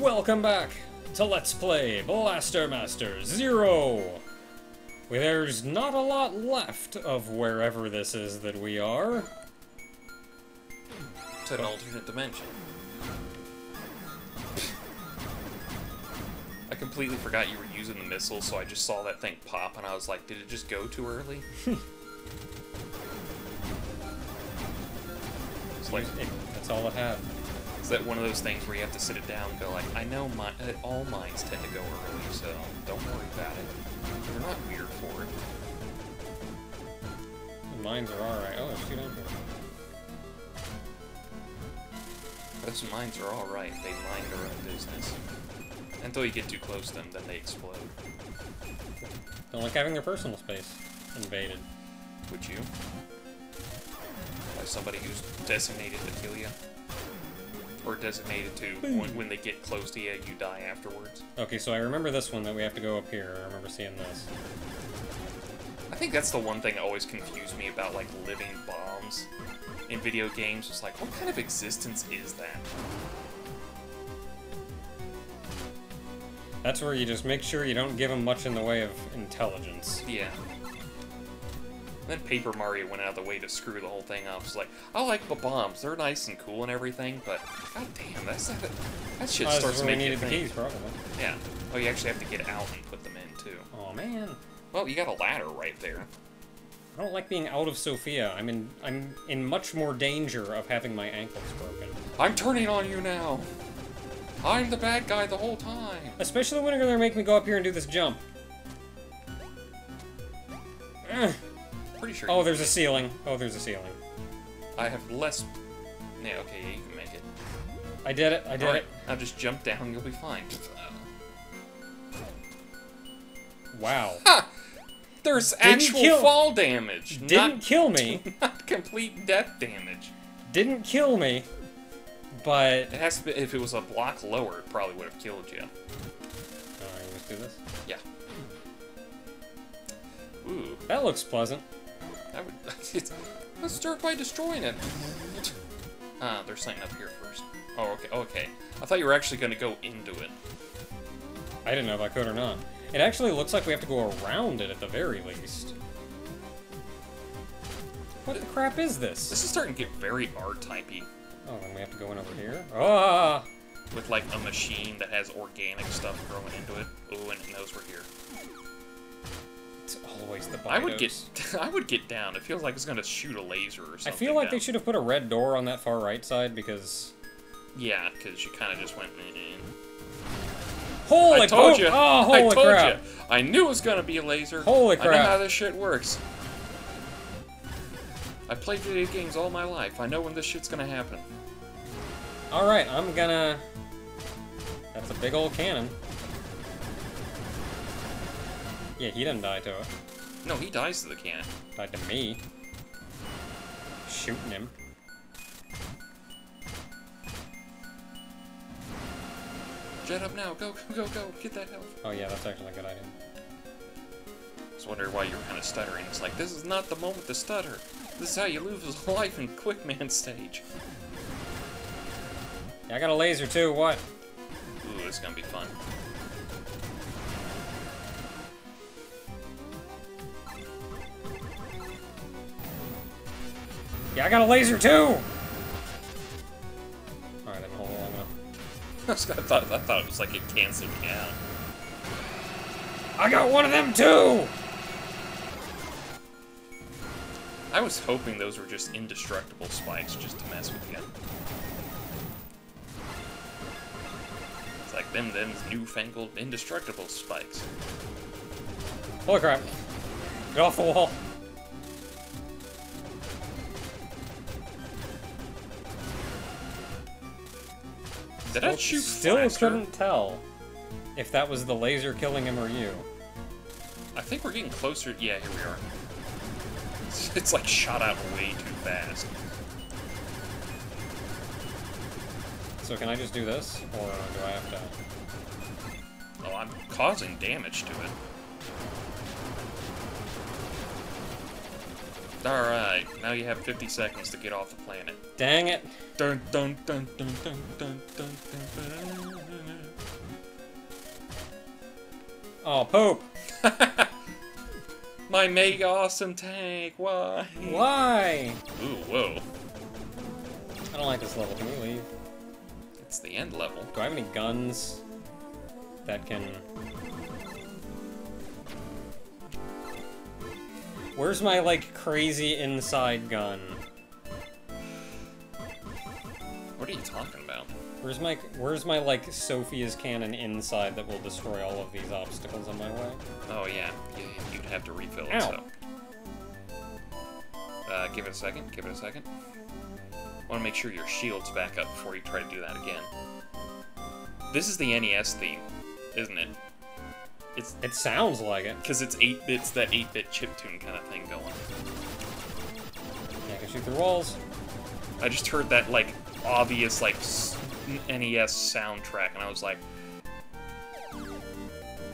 Welcome back to Let's Play Blaster Master Zero! Well, there's not a lot left of wherever this is that we are. To an alternate dimension. I completely forgot you were using the missile, so I just saw that thing pop, and I was like, did it just go too early? It's like, That's all it had. is that one of those things where you have to sit it down and go like, I know all mines tend to go early, so don't worry about it. You're not weird for it. The mines are alright. Oh, there's two down here. Those mines are alright, they mind their own business. Until you get too close to them, then they explode. Don't like having their personal space invaded. Would you? By somebody who's designated to kill you? Or designated to, when they get close to you, you die afterwards? Okay, so I remember this one that we have to go up here. I remember seeing this. I think that's the one thing that always confused me about, like, living bombs in video games. It's like, what kind of existence is that? That's where you just make sure you don't give them much in the way of intelligence. Yeah. Then Paper Mario went out of the way to screw the whole thing up. It's like, I like the bombs. They're nice and cool and everything, but god damn, that shit starts making you think. The keys, probably. Yeah. Oh, you actually have to get out and put them in, too. Oh, man. Well, you got a ladder right there. I don't like being out of Sophia. I'm in much more danger of having my ankles broken. I'm turning on you now. I'm the bad guy the whole time. Especially when they're gonna make me go up here and do this jump. Pretty sure. Oh, there's a ceiling. Oh, there's a ceiling. I have less. Yeah, okay, yeah, you can make it. I did it. I did it. Now just jump down. You'll be fine. Wow. Ha! There's actual fall damage. Didn't kill me. Not complete death damage. Didn't kill me. But it has to be, if it was a block lower, it probably would have killed you. Alright, let's do this. Yeah. Ooh. That looks pleasant. Let's start by destroying it. There's something up here first. Oh, okay. Okay. I thought you were actually going to go into it. I didn't know if I could or not. It actually looks like we have to go around it at the very least. What the crap is this? This is starting to get very R-typey. Oh, then we have to go in over here? Ah! With, like, a machine that has organic stuff growing into it. Ooh, and it knows we're here. It's always the Bidos. I would get down. It feels like it's going to shoot a laser or something. I feel like they should have put a red door on that far right side, because... Yeah, because you kind of just went in. Holy I told you! Oh, holy I told crap! you! I knew it was going to be a laser. Holy crap! I know how this shit works. I played video games all my life. I know when this shit's gonna happen. Alright, I'm gonna... That's a big old cannon. Yeah, he didn't die to it. No, he dies to the cannon. Died to me. Shooting him. Jet up now. Go, go, go, go. Get that health. Oh yeah, that's actually a good idea. I was wondering why you were kind of stuttering. It's like, this is not the moment to stutter. This is how you lose life in Quickman stage. Yeah, I got a laser too, what? Ooh, this is gonna be fun. Yeah, I got a laser too! Alright, I didn't hold it long enough. I thought it was like it canceled me out. I got one of them too! I was hoping those were just indestructible spikes just to mess with you. It's like them's newfangled indestructible spikes. Holy crap. Get off the wall. Did I shoot Still faster? couldn't tell if that was the laser killing him or you. I think we're getting closer. Yeah, here we are. It's like shot out way too fast. So can I just do this, or do I have to... Oh, I'm causing damage to it. Alright, now you have 50 seconds to get off the planet. Dang it. Dun dun dun dun dun dun dun dun. Oh, poop. My mega awesome tank, why? Why? Ooh, whoa. I don't like this level. Can we leave? It's the end level. Do I have any guns that can... Where's my, like, crazy inside gun? What are you talking about? Where's my, like, Sophia's cannon inside that will destroy all of these obstacles on my way? Oh, yeah. You'd have to refill it, Ow. so... give it a second, give it a second. Want to make sure your shield's back up before you try to do that again. This is the NES theme, isn't it? It sounds like it. Because it's 8 bits, that 8-bit chiptune kind of thing going. Yeah, I can shoot through walls. I just heard that, like, obvious, like, NES soundtrack, and I was like...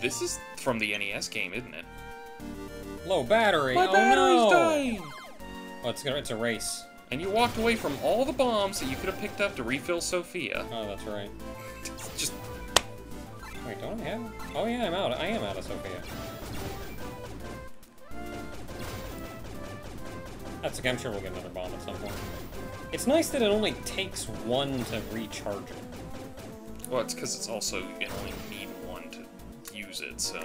This is from the NES game, isn't it? Low battery. My oh battery's no! dying! Oh, it's a race. And you walked away from all the bombs that you could have picked up to refill Sophia. Oh, that's right. Just... Wait, don't I have? Oh yeah, I am out of Sophia. That's okay, I'm sure we'll get another bomb at some point. It's nice that it only takes one to recharge it. Well, it's because it's also, you only need one to use it, so...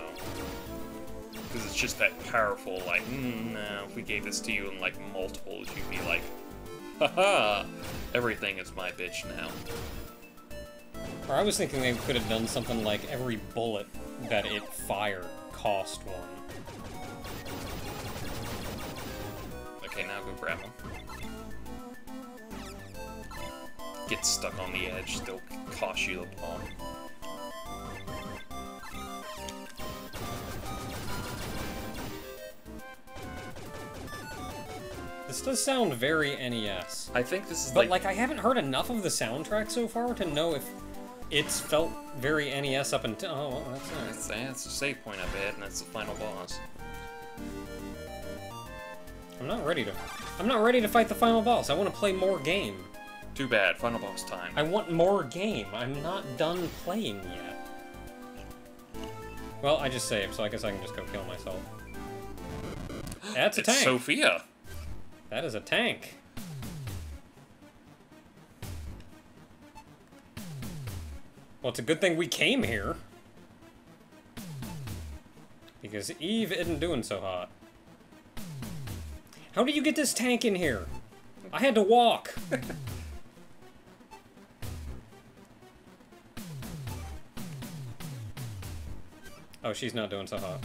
Because it's just that powerful, like, no, if we gave this to you in, like, multiples, you'd be like, haha, everything is my bitch now. Or I was thinking they could have done something like every bullet that it fired cost one. Okay, now go grab them. Get stuck on the edge, they'll cost you the bomb. This does sound very NES. I think this is But, like, I haven't heard enough of the soundtrack so far to know if it's felt very NES up until... Oh, well, that's nice. That's the save point, I bet, and that's the final boss. I'm not ready to fight the final boss. I want to play more game. Too bad, final boss time. I want more game. I'm not done playing yet. Well, I just saved, so I guess I can just go kill myself. That's a tank. It's Sophia. That is a tank. Well, it's a good thing we came here. Because Eve isn't doing so hot. How did you get this tank in here? I had to walk. Oh, she's not doing so hot.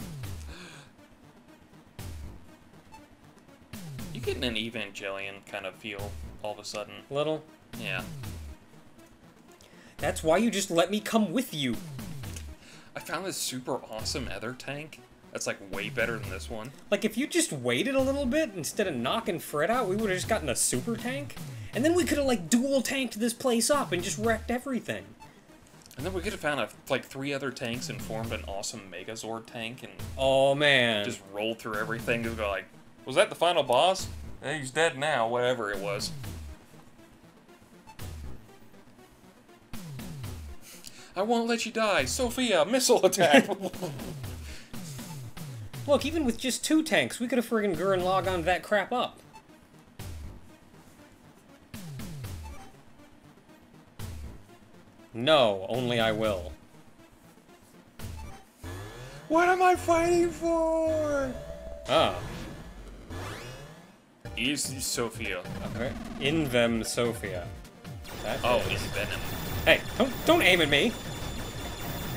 You getting an Evangelion kind of feel all of a sudden? Little? Yeah. That's why you just let me come with you. I found this super awesome Ether tank. That's like way better than this one. Like, if you just waited a little bit instead of knocking Fred out, we would have just gotten a super tank. And then we could have, like, dual tanked this place up and just wrecked everything. And then we could have found, like, 3 other tanks and formed an awesome Megazord tank and... Oh, man. Just rolled through everything. Just go like, was that the final boss? He's dead now, whatever it was. I won't let you die. Sophia, missile attack! Look, even with just 2 tanks, we could have friggin' Gurren Lagann that crap up. No, only I will. What am I fighting for? Ah. Easy, Sophia. Okay. In them, Sophia. That Oh, is. in Venom. Hey, don't aim at me!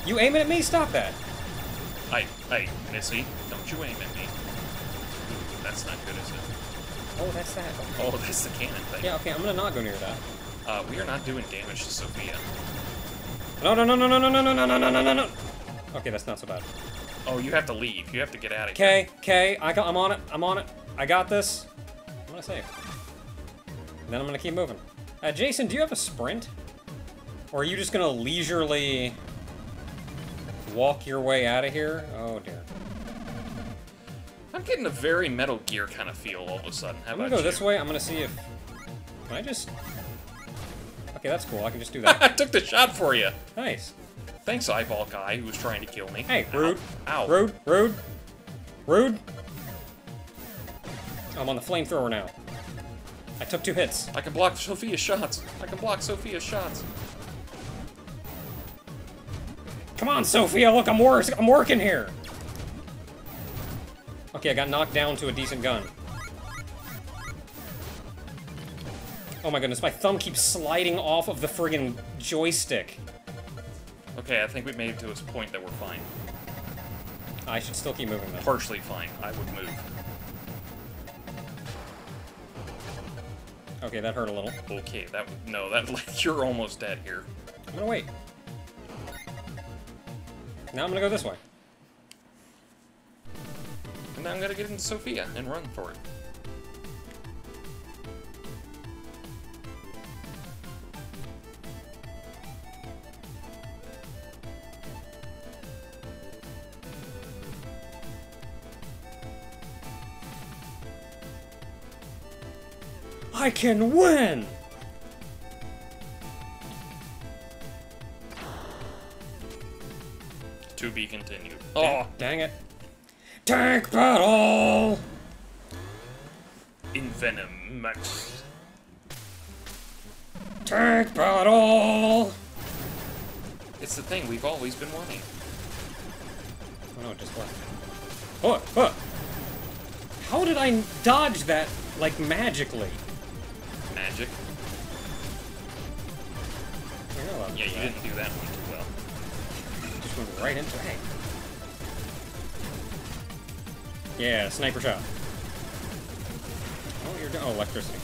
You aiming at me? Stop that! Hey, Missy, don't you aim at me. Ooh, that's not good, is it? Oh, that's that. Oh, that's the cannon thing. Yeah, okay, I'm gonna not go near that. We are not doing damage to Sophia. No. Okay, that's not so bad. Oh, you have to leave. You have to get out of here. Okay, I'm on it. I got this. I'm gonna save. And then I'm gonna keep moving. Jason, do you have a sprint? Or are you just gonna leisurely walk your way out of here? Oh dear. I'm getting a very Metal Gear kind of feel all of a sudden. How I'm about gonna go you? this way. I'm gonna see if... Can I just... Okay, that's cool. I can just do that. I took the shot for you. Nice. Thanks, eyeball guy who was trying to kill me. Hey, rude. Ow. Ow. Rude, rude, rude. I'm on the flamethrower now. I took 2 hits. I can block Sophia's shots. I can block Sophia's shots. Come on, Sophia, look, I'm working here. Okay, I got knocked down to a decent gun. Oh my goodness, my thumb keeps sliding off of the friggin' joystick. Okay, I think we made it to a point that we're fine. I should still keep moving though. Partially fine. I would move. Okay, that hurt a little. Okay, that you're almost dead here. I'm gonna wait. Now I'm gonna go this way. And now I'm gonna get into Sophia and run for it. I can win! To be continued. Oh, Dang it. Tank battle! Envenom Max. Tank battle! It's the thing we've always been wanting. Oh no, it just left. Oh! How did I dodge that, like, magically? Magic? You're not allowed to Yeah, do you that. didn't do that one too well. Just went right into it. Yeah, sniper shot. Oh, you're doing. Oh, electricity.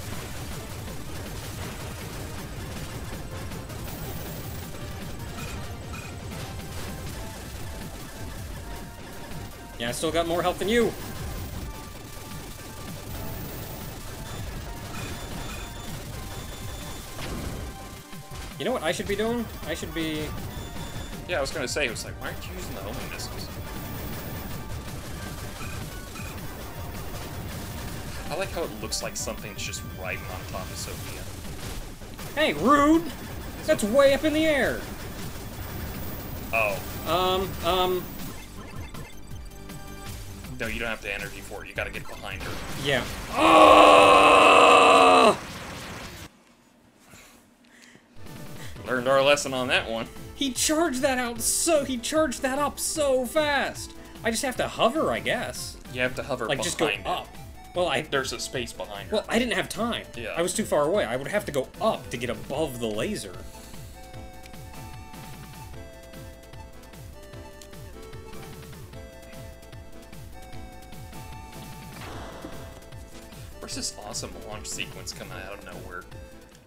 Yeah, I still got more health than you. You know what I should be doing? I should be... Yeah, I was gonna say, it was like, why aren't you using the homing missiles? I like how it looks like something's just riding on top of Sophia. Hey, rude! That's way up in the air! Oh. Um... No, you don't have to energy for it. You gotta get behind her. Yeah. Oh! Learned our lesson on that one. He charged that up so fast! I just have to hover, I guess. You have to hover Like, behind just go it. up. Well, There's a space behind her. Well, I didn't have time. Yeah. I was too far away. I would have to go up to get above the laser. Where's this awesome launch sequence coming out of nowhere?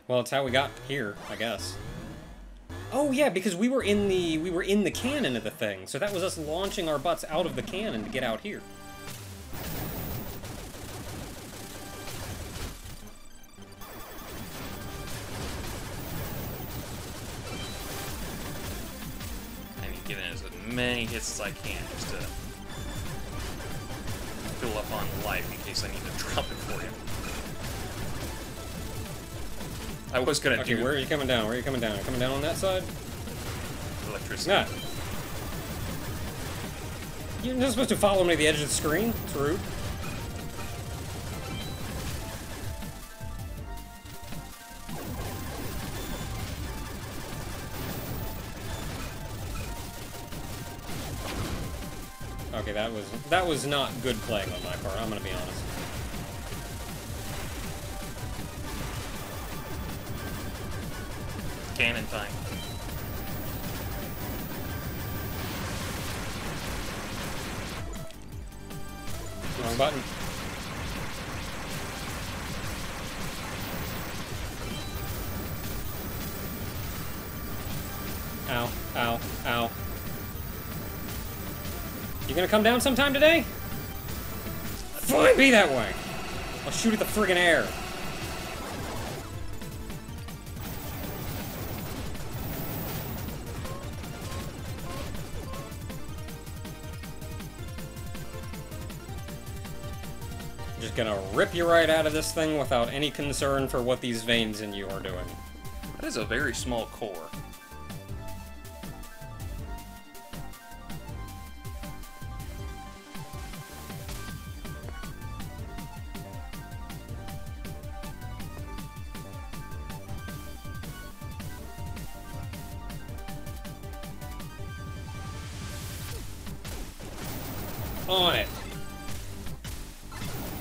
Well, it's how we got here, I guess. Oh yeah, because we were in the cannon of the thing, so that was us launching our butts out of the cannon to get out here. I need to get in as many hits as I can just to fill up on life in case I need to drop it for you. I was gonna Okay, do where are you coming down? Where are you coming down? Are you coming down on that side? electricity. Nah. You're not supposed to follow me to the edge of the screen. It's rude. Okay, that was not good playing on my part, I'm gonna be honest. Cannon time. Wrong button. Ow, ow, ow. You gonna come down sometime today? Fine, be that way. I'll shoot at the friggin' air. just gonna rip you right out of this thing without any concern for what these veins in you are doing. That is a very small core. On it.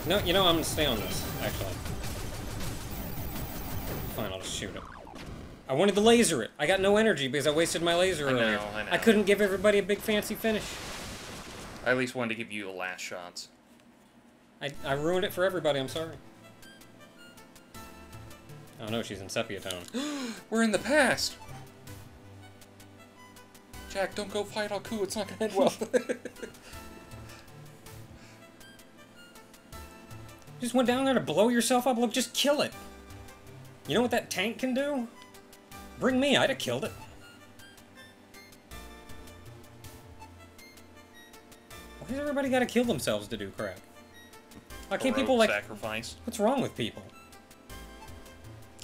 No, you know, I'm gonna stay on this, actually. Fine, I'll just shoot it. I wanted to laser it. I got no energy because I wasted my laser earlier. I know. I couldn't give everybody a big fancy finish. I at least wanted to give you the last shots. I ruined it for everybody, I'm sorry. Oh no, she's in sepia tone. We're in the past! Jack, don't go fight Aku, it's not gonna end well. Just went down there to blow yourself up? Look, just kill it. You know what that tank can do? Bring me, I'd have killed it. Why does everybody gotta kill themselves to do crap? Why can't people, like... sacrifice. What's wrong with people?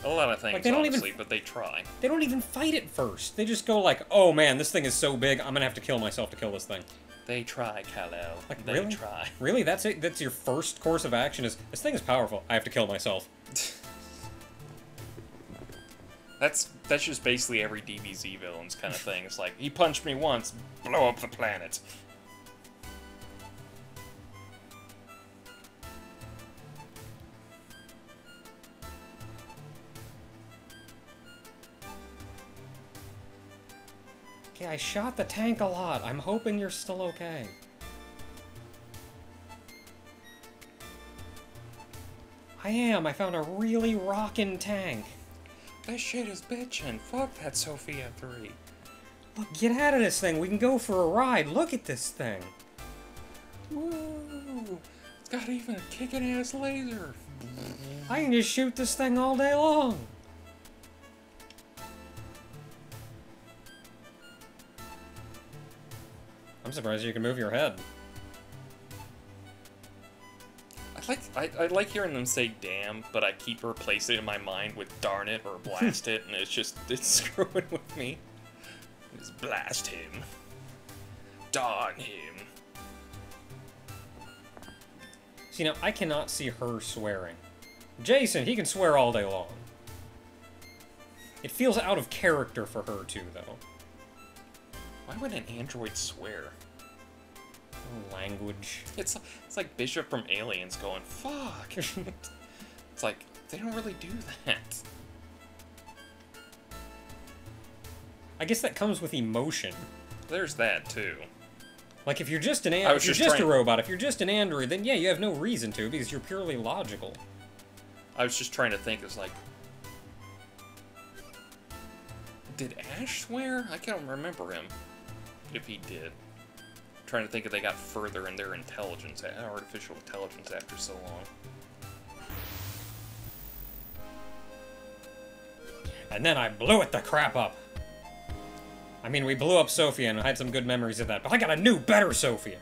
A lot of things, like, they don't honestly, even, but they try. They don't even fight it first. They just go like, oh man, this thing is so big, I'm gonna have to kill myself to kill this thing. They try, Kal-El. Like, they really? try. Really? That's it? That's your first course of action is, this thing is powerful, I have to kill myself. That's just basically every DBZ villain's kind of thing. It's like, he punched me once, blow up the planet. Okay, I shot the tank a lot. I'm hoping you're still okay. I am. I found a really rockin' tank. That shit is bitchin'. Fuck that Sophia 3. Look, get out of this thing. We can go for a ride. Look at this thing. Woo! It's got even a kickin' ass laser. I can just shoot this thing all day long. I'm surprised you can move your head. I like hearing them say damn, but I keep replacing it in my mind with darn it or blast it, and it's screwing with me. Just blast him. Darn him. See, now, I cannot see her swearing. Jason, he can swear all day long. It feels out of character for her, too, though. Why would an android swear? Language. It's like Bishop from Aliens going, fuck! It's like, they don't really do that. I guess that comes with emotion. There's that, too. Like, if you're just an if you're just a robot, if you're just an android, then yeah, you have no reason to, because you're purely logical. I was just trying to think, it's like... Did Ash swear? I can't remember him. If he did. I'm trying to think if they got further in their intelligence, artificial intelligence after so long. And then I blew it the crap up. I mean, we blew up Sophia and I had some good memories of that, but I got a new, better Sophia.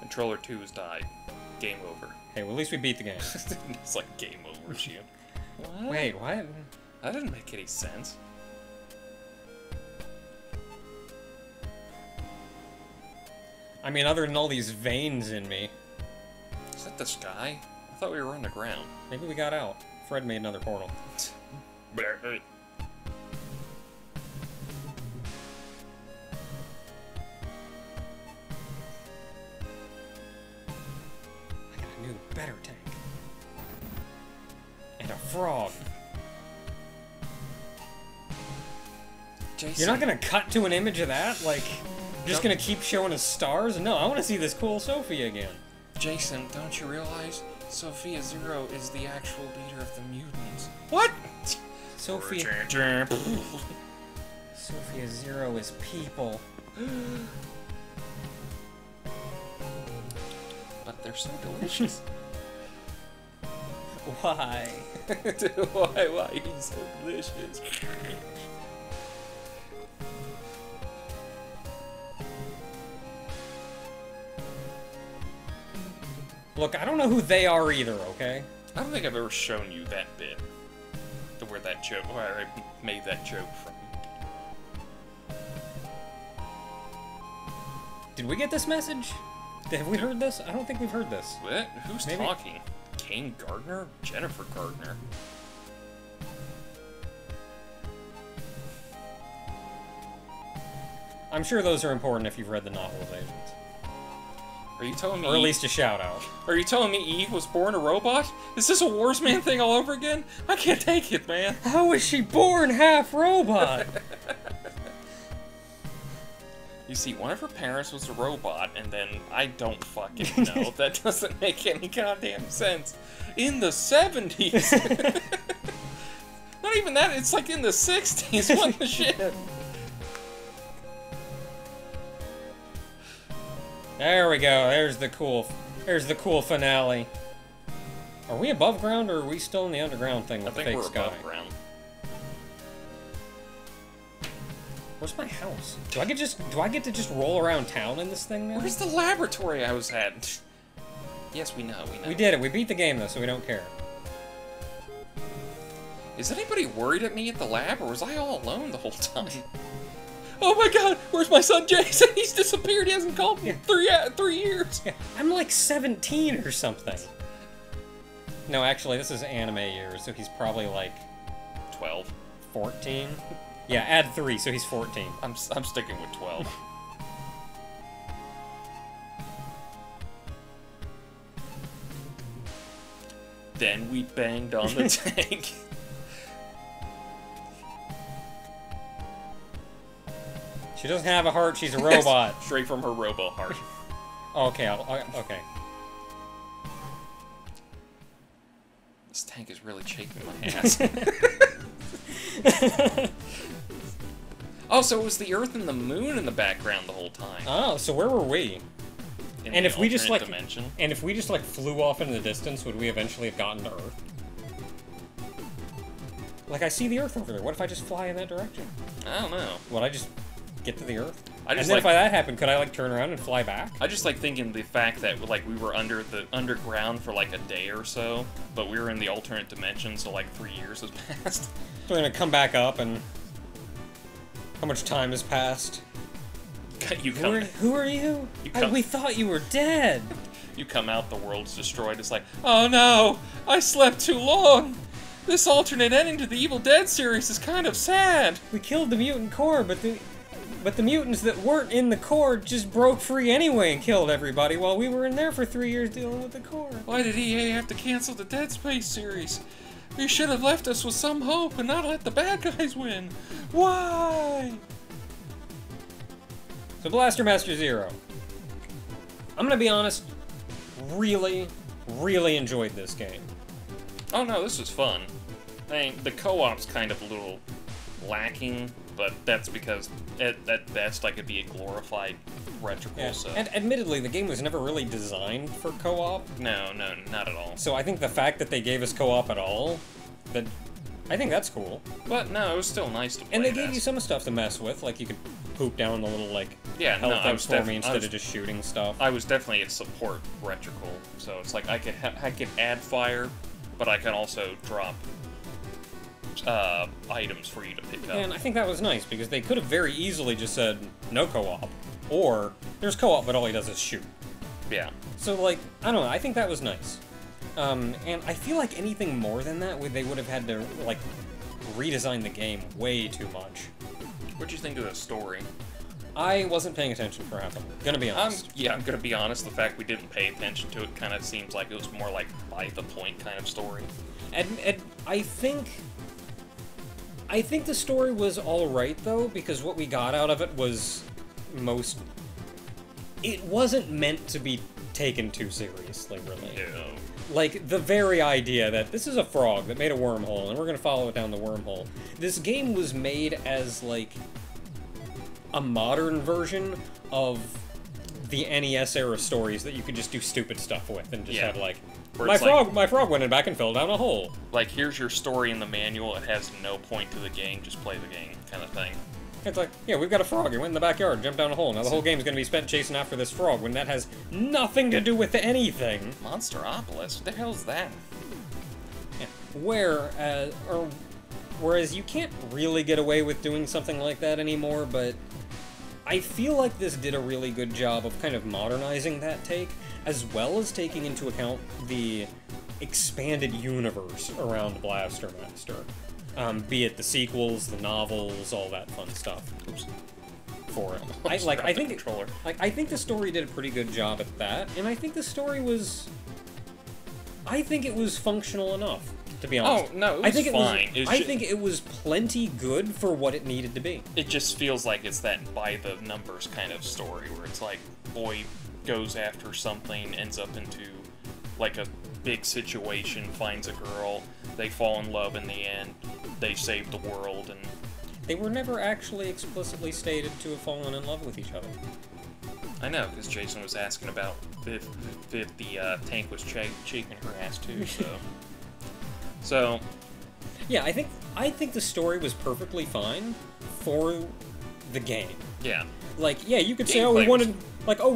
Controller 2 has died. Game over. Hey, well, at least we beat the game. It's like game over, shit. What? Wait, what? That didn't make any sense. I mean, other than all these veins in me. Is that the sky? I thought we were on the ground. Maybe we got out. Fred made another portal. I got a new, better tank. And a frog. Jason. You're not gonna cut to an image of that? Like, just gonna keep showing us stars? No, I want to see this cool Sophia again. Jason, don't you realize Sophia Zero is the actual leader of the mutants? What? Sophia Zero is people. But they're so delicious. Why? Why are you so delicious? Look, I don't know who they are either, okay? I don't think I've ever shown you that bit. To where that joke, where I made that joke from. Did we get this message? Have we heard this? I don't think we've heard this. What? Who's Maybe. talking? Kane Gardner? Jennifer Gardner? I'm sure those are important if you've read the novelizations. Are you telling me? Or at least a shout out. Are you telling me Eve was born a robot? Is this a Warsman thing all over again? I can't take it, man. How was she born half robot? You see, one of her parents was a robot, and then I don't fucking know. That doesn't make any goddamn sense. In the 70s! Not even that, it's like in the 60s. What the shit? There we go. There's the cool finale. Are we above ground or are we still in the underground thing I with the think fake we're sky? above ground. Where's my house? Do I get to just roll around town in this thing now? Where's the laboratory I was at? Yes, we know. We did it. We beat the game though, so we don't care. Is anybody worried at me at the lab, or was I all alone the whole time? Oh my god, where's my son Jason? He's disappeared. He hasn't called me in 3 years. Yeah, I'm like 17 or something. No, actually, this is anime years, so he's probably like 12. 14. Yeah, add 3, so he's 14. I'm sticking with 12. Then we banged on the tank. She doesn't have a heart, she's a robot. Straight from her robo heart. Okay, okay. This tank is really chafing my ass. Oh, so it was the Earth and the Moon in the background the whole time. Oh, so where were we? In And the if we just alternate like dimension. and if we just like flew off into the distance, would we eventually have gotten to Earth? Like I see the Earth over there. What if I just fly in that direction? I don't know. Would I just get to the Earth? I just and then like- if that happened, could I like turn around and fly back? I just like thinking the fact that like we were under the underground for like a day or so, but we were in the alternate dimension, so like 3 years has passed. So we're gonna come back up and how much time has passed? You come, Who are you? You come- We thought you were dead. you come out, the world's destroyed. It's like, oh no, I slept too long. This alternate ending to the Evil Dead series is kind of sad. We killed the mutant core, but the mutants that weren't in the core just broke free anyway and killed everybody while we were in there for 3 years dealing with the core. Why did EA have to cancel the Dead Space series? You should have left us with some hope and not let the bad guys win. Why? So Blaster Master Zero. I'm gonna be honest, really enjoyed this game. Oh no, this was fun. I mean, the co-op's kind of a little lacking, but that's because at best I could be a glorified retrocol, Yeah. so... And admittedly, the game was never really designed for co-op. No, not at all. So I think the fact that they gave us co-op at all, I think that's cool. But no, it was still nice to play And they it gave as. you some stuff to mess with, like you could poop down the little like Yeah, no, health I was things for def- me I instead was- of just shooting stuff. I was definitely a support retrocol, so it's like I could add fire, but I can also drop items for you to pick up. And I think that was nice because they could have very easily just said no co-op, or there's co-op but all he does is shoot. Yeah. So like I don't know, I think that was nice. And I feel like anything more than that, they would have had to like redesign the game way too much. What'd you think of the story? I wasn't paying attention for half of it. Gonna be honest. I'm gonna be honest. The fact we didn't pay attention to it kind of seems like it was more like by the point kind of story. And I think the story was all right though, because what we got out of it was it wasn't meant to be taken too seriously, really. Yeah. Like, the very idea that this is a frog that made a wormhole, and we're gonna follow it down the wormhole. This game was made as, like, a modern version of the NES-era stories that you could just do stupid stuff with, and just Yeah. have, like, Where my it's like- frog went in back and fell down a hole. Like, here's your story in the manual. It has no point to the game. Just play the game, kind of thing. It's like, yeah, we've got a frog. It went in the backyard, jumped down a hole. Now the whole game's gonna be spent chasing after this frog when that has nothing to do with anything. Monsteropolis? What the hell is that? Yeah. Whereas you can't really get away with doing something like that anymore, but I feel like this did a really good job of kind of modernizing that take, as well as taking into account the expanded universe around Blaster Master. Be it the sequels, the novels, all that fun stuff. Oops. For it. I think the story did a pretty good job at that, and I think the story was... I think it was functional enough, to be honest. Oh, no, it was fine. I think it was plenty good for what it needed to be. It just feels like it's that by-the-numbers kind of story, where it's like, boy goes after something, ends up into, like, a big situation, finds a girl, they fall in love in the end, they save the world, and... They were never actually explicitly stated to have fallen in love with each other. I know, because Jason was asking about if the tank was shaking her ass too, so... So... Yeah, I think the story was perfectly fine for the game. Yeah. Like, yeah, you could say, we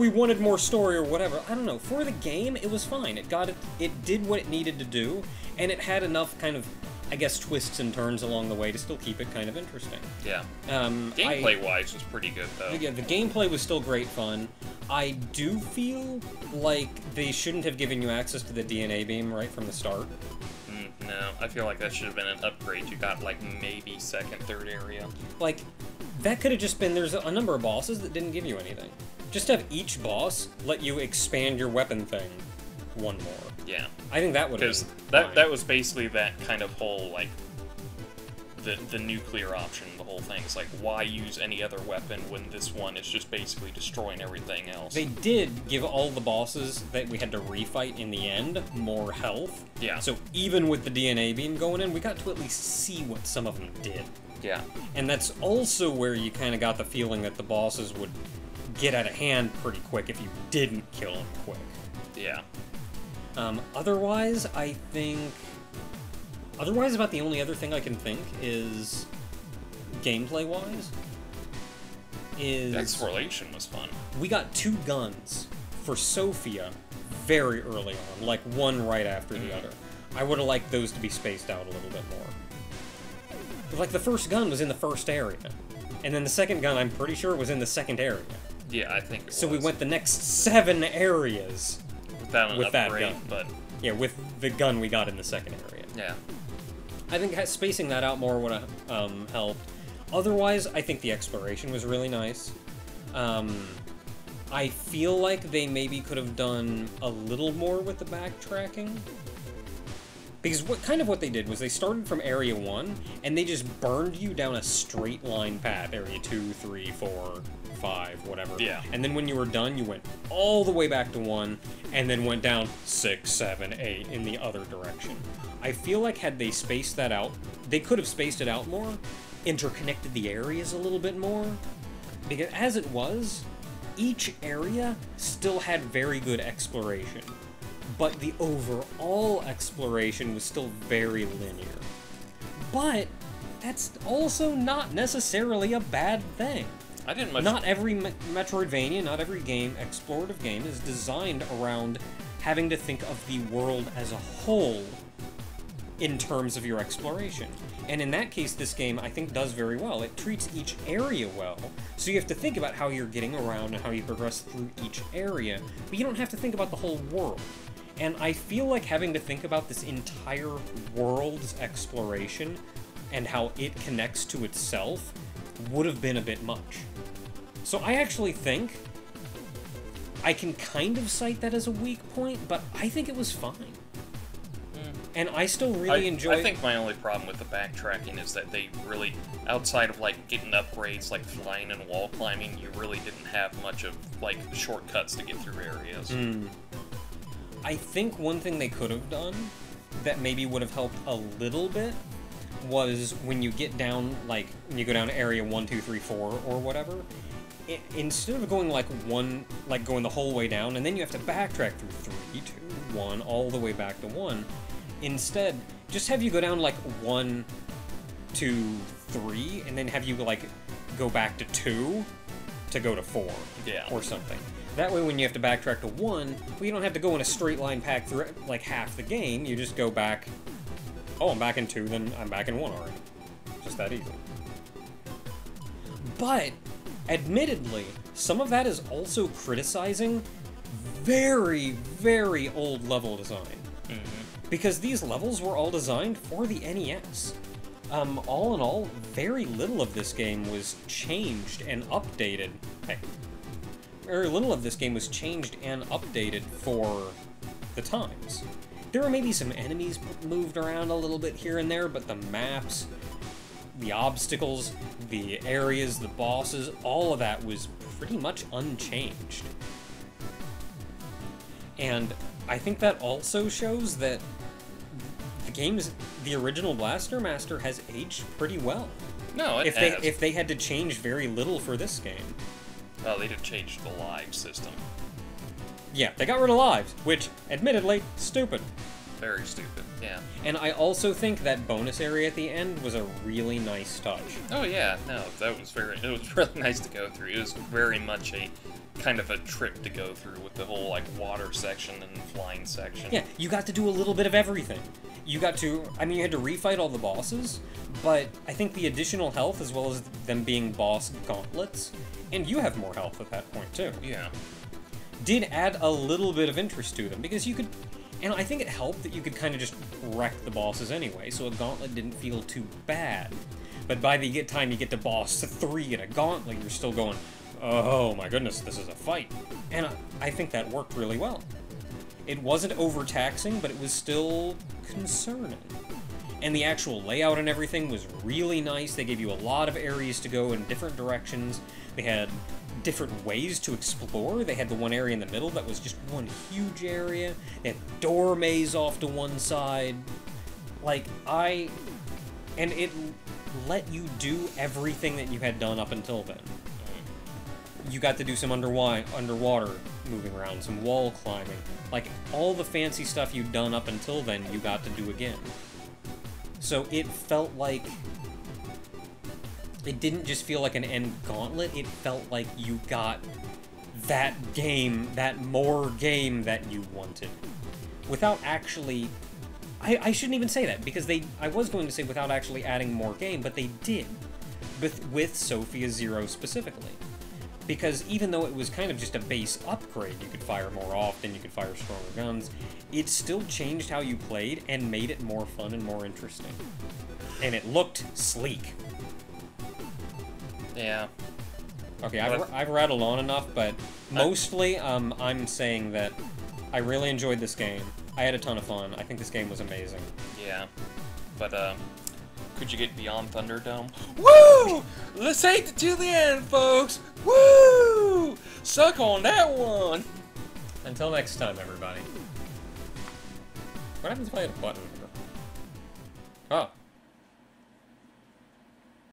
wanted more story or whatever. I don't know. For the game, it was fine. It did what it needed to do, and it had enough kind of, I guess, twists and turns along the way to still keep it kind of interesting. Yeah. Gameplay-wise was pretty good, though. Yeah, the gameplay was still great fun. I do feel like they shouldn't have given you access to the DNA beam right from the start. No, I feel like that should have been an upgrade. You got, like, maybe second, third area. Like, that could have just been, there's a number of bosses that didn't give you anything. Just have each boss let you expand your weapon thing one more. Yeah. I think that would have been that was basically that kind of whole, like, the nuclear option, the whole thing. It's like, why use any other weapon when this one is just basically destroying everything else? They did give all the bosses that we had to refight in the end more health. Yeah. So even with the DNA beam going in, we got to at least see what some of them did. Yeah. And that's also where you kind of got the feeling that the bosses would get out of hand pretty quick if you didn't kill them quick. Yeah. Otherwise, I think... Otherwise, about the only other thing I can think is... Gameplay-wise... is... Exploration was fun. We got 2 guns for Sophia very early on, like one right after the other. I would have liked those to be spaced out a little bit more. Like, the first gun was in the first area, and then the second gun, I'm pretty sure, was in the second area. Yeah, I think it was. So we went the next 7 areas with that gun. But... Yeah, with the gun we got in the second area. Yeah. I think spacing that out more would have helped. Otherwise, I think the exploration was really nice. I feel like they maybe could have done a little more with the backtracking. Because what they did was they started from Area 1, and they just burned you down a straight line path. Area 2, 3, 4, 5, whatever. Yeah. And then when you were done, you went all the way back to 1, and then went down 6, 7, 8 in the other direction. I feel like had they spaced that out, they could have spaced it out more, interconnected the areas a little bit more, because as it was, each area still had very good exploration. But the overall exploration was still very linear. But that's also not necessarily a bad thing. Not every Metroidvania, not every explorative game is designed around having to think of the world as a whole in terms of your exploration. And in that case, this game, I think, does very well. It treats each area well, so you have to think about how you're getting around and how you progress through each area, but you don't have to think about the whole world. And I feel like having to think about this entire world's exploration and how it connects to itself would have been a bit much. So I actually think I can kind of cite that as a weak point, but I think it was fine. And I still really enjoy it. I think my only problem with the backtracking is that they really, outside of, like, getting upgrades like flying and wall climbing, you really didn't have much of, like, shortcuts to get through areas. I think one thing they could have done that maybe would have helped a little bit was when you get down, like, when you go down to area 1, 2, 3, 4, or whatever, instead of going, going the whole way down, and then you have to backtrack through 3, 2, 1, all the way back to 1, instead, just have you go down, like, 1, 2, 3, and then have you, like, go back to 2 to go to 4. Yeah. Or something. That way, when you have to backtrack to 1, well, you don't have to go in a straight line pack through, like, half the game. You just go back, oh, I'm back in 2, then I'm back in 1 already. Just that easy. But, admittedly, some of that is also criticizing very, very old level design. Because these levels were all designed for the NES. All in all, very little of this game was changed and updated. Hey, very little of this game was changed and updated for the times. There were maybe some enemies moved around a little bit here and there, but the maps, the obstacles, the areas, the bosses, all of that was pretty much unchanged. And I think that also shows that the original Blaster Master has aged pretty well. No, it has. If they had to change very little for this game. Well, they did change the live system. Yeah, they got rid of lives, which, admittedly, stupid. Very stupid, yeah. And I also think that bonus area at the end was a really nice touch. Oh yeah, no, it was really nice to go through. It was very much a kind of a trip to go through with the whole, like, water section and flying section. Yeah, you got to do a little bit of everything. You got to, I mean, you had to refight all the bosses, but I think the additional health, as well as them being boss gauntlets, and you have more health at that point, too. Yeah. Did add a little bit of interest to them, because you could, and I think it helped that you could kind of just wreck the bosses anyway, so a gauntlet didn't feel too bad. But by the time you get to boss 3 in a gauntlet, you're still going, oh my goodness, this is a fight. And I think that worked really well. It wasn't overtaxing, but it was still concerning. And the actual layout and everything was really nice. They gave you a lot of areas to go in different directions. They had different ways to explore. They had the one area in the middle that was just one huge area. They had door maze off to one side. And it let you do everything that you had done up until then. You got to do some underwater moving around, some wall climbing. Like, all the fancy stuff you'd done up until then, you got to do again. So it felt like... It didn't just feel like an end gauntlet, it felt like you got that game, that more game that you wanted. Without actually... I shouldn't even say that, because I was going to say without actually adding more game, but they did. With Sophia Zero specifically. Because even though it was kind of just a base upgrade, you could fire more often, you could fire stronger guns, it still changed how you played and made it more fun and more interesting. And it looked sleek. Yeah. Okay, I've rattled on enough, but mostly I'm saying that I really enjoyed this game. I had a ton of fun. I think this game was amazing. Yeah. But, could you get beyond Thunderdome? Woo! Let's take it to the end, folks! Woo! Suck on that one! Until next time, everybody. What happens if I hit a button? Oh.